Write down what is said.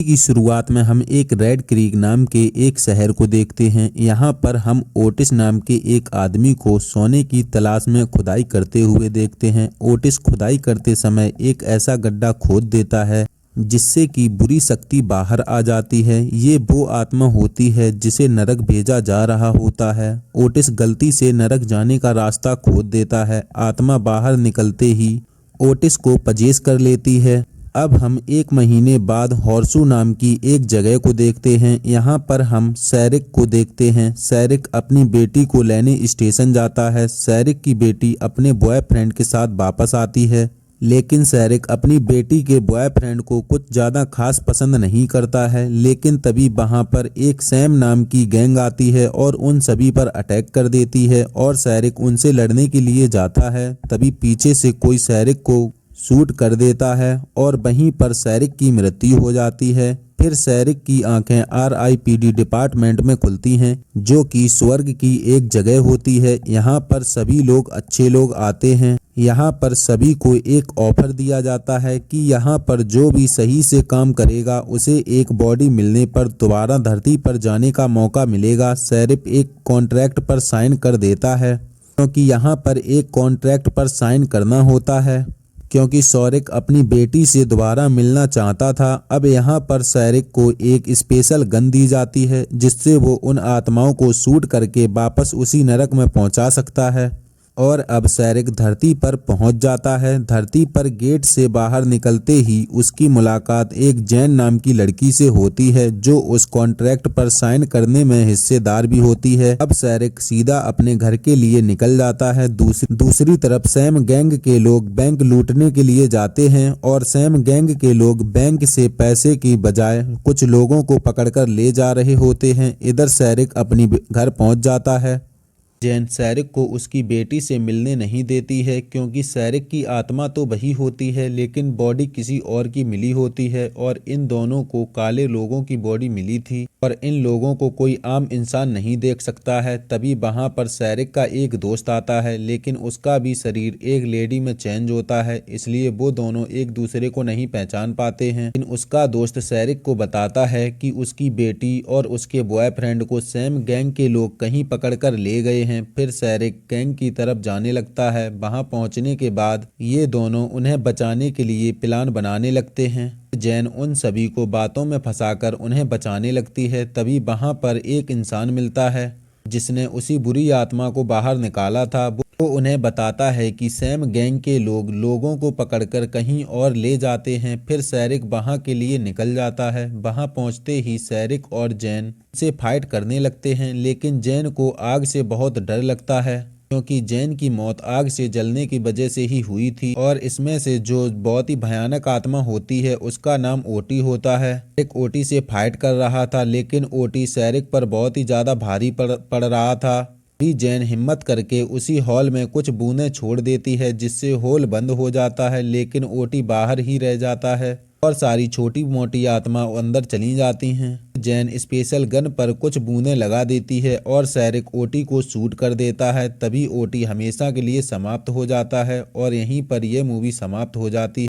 की शुरुआत में हम एक रेड क्रीक नाम के एक शहर को देखते हैं। यहाँ पर हम ओटिस नाम के एक आदमी को सोने की तलाश में खुदाई करते हुए देखते हैं। ओटिस खुदाई करते समय एक ऐसा गड्ढा खोद देता है जिससे कि बुरी शक्ति बाहर आ जाती है। ये वो आत्मा होती है जिसे नरक भेजा जा रहा होता है। ओटिस गलती से नरक जाने का रास्ता खोद देता है। आत्मा बाहर निकलते ही ओटिस को पजेश कर लेती है। अब हम 1 महीने बाद हॉर्सू नाम की एक जगह को देखते हैं। यहाँ पर हम सैरिक को देखते हैं। सैरिक अपनी बेटी को लेने स्टेशन जाता है। सैरिक की बेटी अपने बॉयफ्रेंड के साथ वापस आती है, लेकिन सैरिक अपनी बेटी के बॉयफ्रेंड को कुछ ज़्यादा खास पसंद नहीं करता है। लेकिन तभी वहाँ पर एक सैम नाम की गैंग आती है और उन सभी पर अटैक कर देती है और सैरिक उनसे लड़ने के लिए जाता है। तभी पीछे से कोई सैरिक को शूट कर देता है और वहीं पर सैरिक की मृत्यु हो जाती है। फिर सैरिक की आंखें RIPD डिपार्टमेंट में खुलती हैं, जो कि स्वर्ग की एक जगह होती है। यहाँ पर सभी लोग अच्छे लोग आते हैं। यहाँ पर सभी को एक ऑफर दिया जाता है कि यहाँ पर जो भी सही से काम करेगा उसे एक बॉडी मिलने पर दोबारा धरती पर जाने का मौका मिलेगा। सैरिक एक कॉन्ट्रैक्ट पर साइन कर देता है, क्योंकि यहाँ पर एक कॉन्ट्रैक्ट पर साइन करना होता है, क्योंकि सैरिक अपनी बेटी से दोबारा मिलना चाहता था। अब यहाँ पर सैरिक को एक स्पेशल गन दी जाती है जिससे वो उन आत्माओं को शूट करके वापस उसी नरक में पहुँचा सकता है। और अब सैरिक धरती पर पहुंच जाता है। धरती पर गेट से बाहर निकलते ही उसकी मुलाकात एक जैन नाम की लड़की से होती है, जो उस कॉन्ट्रैक्ट पर साइन करने में हिस्सेदार भी होती है। अब सैरिक सीधा अपने घर के लिए निकल जाता है। दूसरी तरफ सैम गैंग के लोग बैंक लूटने के लिए जाते हैं और सैम गैंग के लोग बैंक से पैसे की बजाय कुछ लोगों को पकड़कर ले जा रहे होते हैं। इधर सैरिक अपनी घर पहुंच जाता है। जैन सैरिक को उसकी बेटी से मिलने नहीं देती है, क्योंकि सैरिक की आत्मा तो वही होती है लेकिन बॉडी किसी और की मिली होती है और इन दोनों को काले लोगों की बॉडी मिली थी और इन लोगों को कोई आम इंसान नहीं देख सकता है। तभी वहां पर सैरिक का एक दोस्त आता है, लेकिन उसका भी शरीर एक लेडी में चेंज होता है, इसलिए वो दोनों एक दूसरे को नहीं पहचान पाते हैं। लेकिन उसका दोस्त सैरिक को बताता है कि उसकी बेटी और उसके बॉयफ्रेंड को सैम गैंग के लोग कहीं पकड़ कर ले गए हैं। फिर सैरिक गैंग की तरफ जाने लगता है। वहां पहुंचने के बाद ये दोनों उन्हें बचाने के लिए प्लान बनाने लगते हैं। जैन उन सभी को बातों में फंसाकर उन्हें बचाने लगती है। तभी वहां पर एक इंसान मिलता है जिसने उसी बुरी आत्मा को बाहर निकाला था। वो उन्हें बताता है कि सैम गैंग के लोग लोगों को पकड़कर कहीं और ले जाते हैं। फिर सैरिक वहां के लिए निकल जाता है। वहां पहुंचते ही सैरिक और जैन से फाइट करने लगते हैं, लेकिन जैन को आग से बहुत डर लगता है, क्योंकि जैन की मौत आग से जलने की वजह से ही हुई थी और इसमें से जो बहुत ही भयानक आत्मा होती है उसका नाम ओटी होता है। एक ओटी से फाइट कर रहा था, लेकिन ओटी सैरिक पर बहुत ही ज्यादा भारी पड़ रहा था। भी जैन हिम्मत करके उसी हॉल में कुछ बूंदें छोड़ देती है, जिससे हॉल बंद हो जाता है, लेकिन ओटी बाहर ही रह जाता है और सारी छोटी मोटी आत्मा अंदर चली जाती हैं। जैन स्पेशल गन पर कुछ बूंदें लगा देती है और सैरिक ओटी को शूट कर देता है। तभी ओटी हमेशा के लिए समाप्त हो जाता है और यहीं पर यह मूवी समाप्त हो जाती है।